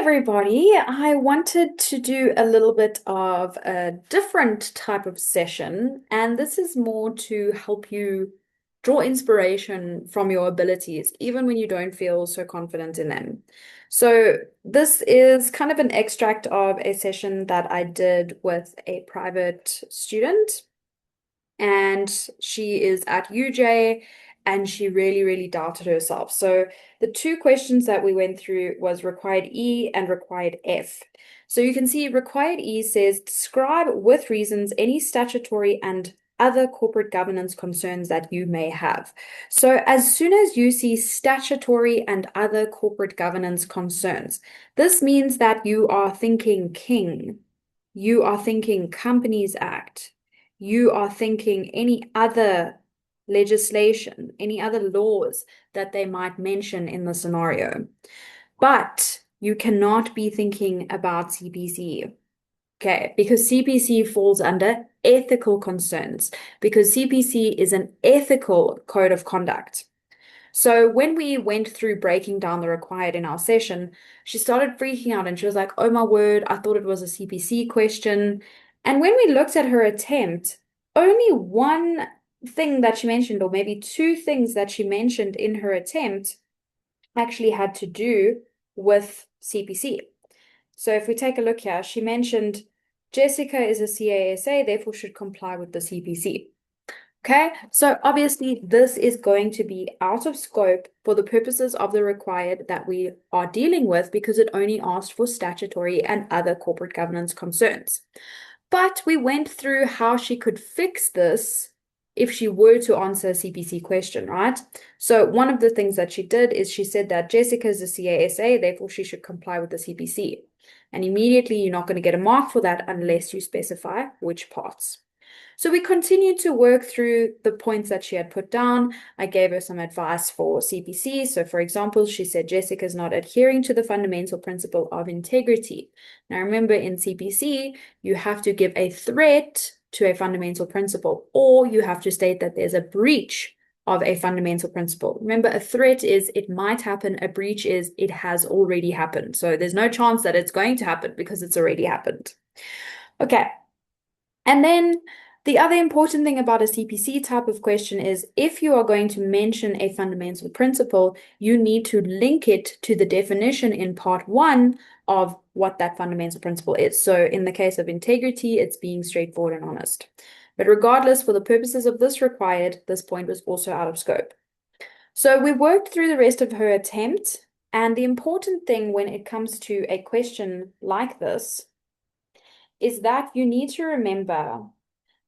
everybody. I wanted to do a little bit of a different type of session, and this is more to help you draw inspiration from your abilities, even when you don't feel so confident in them. So, this is kind of an extract of a session that I did with a private student, and she is at UJ and she really doubted herself. So the two questions that we went through was required E and required F. So you can see required E says describe with reasons any statutory and other corporate governance concerns that you may have. So as soon as you see statutory and other corporate governance concerns, this means that you are thinking King, you are thinking Companies Act, you are thinking any other legislation, any other laws that they might mention in the scenario. But you cannot be thinking about CPC. Okay, because CPC falls under ethical concerns, because CPC is an ethical code of conduct. So when we went through breaking down the required in our session, she started freaking out and she was like, oh my word, I thought it was a CPC question. And when we looked at her attempt, only one thing that she mentioned, or maybe two things that she mentioned in her attempt, actually had to do with CPC. So if we take a look here, she mentioned Jessica is a CASA, therefore should comply with the CPC. Okay, so obviously this is going to be out of scope for the purposes of the required that we are dealing with because it only asked for statutory and other corporate governance concerns. But we went through how she could fix this if she were to answer a CPC question, right? So one of the things that she did is she said that Jessica is a CASA, therefore she should comply with the CPC. And immediately you're not going to get a mark for that unless you specify which parts. So we continued to work through the points that she had put down. I gave her some advice for CPC. So for example, she said Jessica is not adhering to the fundamental principle of integrity. Now remember, in CPC, you have to give a threat to a fundamental principle, or you have to state that there's a breach of a fundamental principle. Remember, a threat is it might happen, a breach is it has already happened. So there's no chance that it's going to happen because it's already happened. Okay. And then the other important thing about a CPC type of question is if you are going to mention a fundamental principle, you need to link it to the definition in part 1 of what that fundamental principle is. So in the case of integrity, it's being straightforward and honest. But regardless, for the purposes of this required, this point was also out of scope. So we worked through the rest of her attempt, and the important thing when it comes to a question like this is that you need to remember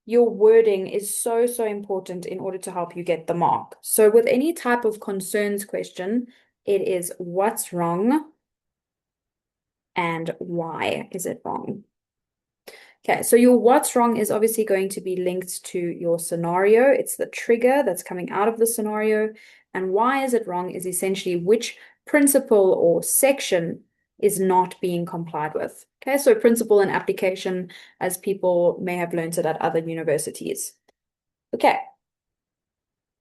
your wording is so important in order to help you get the mark. So with any type of concerns question, it is what's wrong and why is it wrong? Okay, so your what's wrong is obviously going to be linked to your scenario. It's the trigger that's coming out of the scenario. And why is it wrong is essentially which principle or section is not being complied with. Okay, so principle and application, as people may have learned it at other universities. Okay,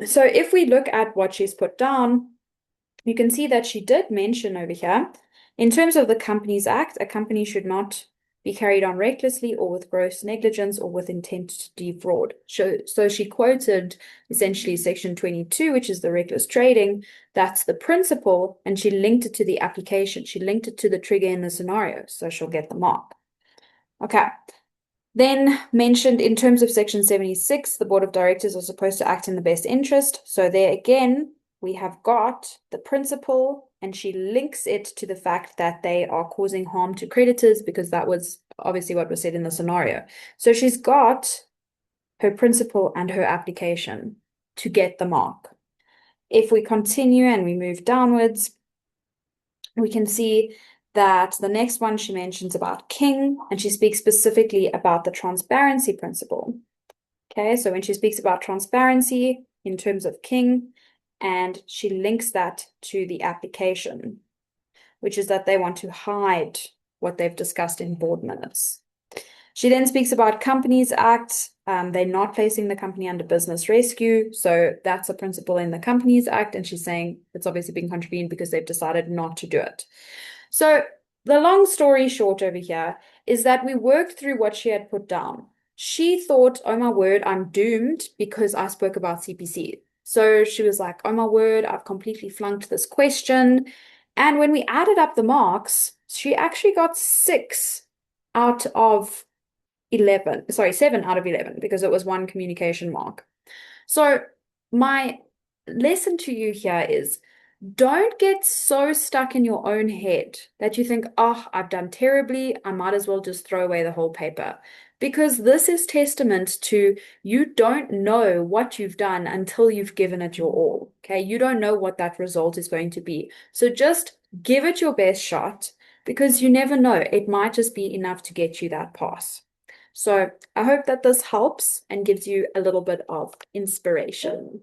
so if we look at what she's put down, you can see that she did mention over here, in terms of the Companies Act, a company should not be carried on recklessly or with gross negligence or with intent to defraud. So she quoted essentially section 22, which is the reckless trading. That's the principle, and she linked it to the application. She linked it to the trigger in the scenario, so she'll get the mark. Okay. Then mentioned in terms of section 76, the board of directors are supposed to act in the best interest. So there again, we have got the principle, and she links it to the fact that they are causing harm to creditors because that was obviously what was said in the scenario. So she's got her principle and her application to get the mark. If we continue and we move downwards, we can see that the next one she mentions about King, and she speaks specifically about the transparency principle. Okay, so when she speaks about transparency in terms of King, and she links that to the application, which is that they want to hide what they've discussed in board minutes. She then speaks about Companies Act. They're not placing the company under business rescue. So that's a principle in the Companies Act. And she's saying it's obviously been contravened because they've decided not to do it. So the long story short over here is that we worked through what she had put down. She thought, oh my word, I'm doomed because I spoke about CPC. So she was like, oh my word, I've completely flunked this question. And when we added up the marks, she actually got 6 out of 11. Sorry, 7 out of 11 because it was one communication mark. So my lesson to you here is don't get so stuck in your own head that you think, oh, I've done terribly. I might as well just throw away the whole paper. Because this is testament to you don't know what you've done until you've given it your all. Okay. You don't know what that result is going to be. So just give it your best shot because you never know. It might just be enough to get you that pass. So I hope that this helps and gives you a little bit of inspiration.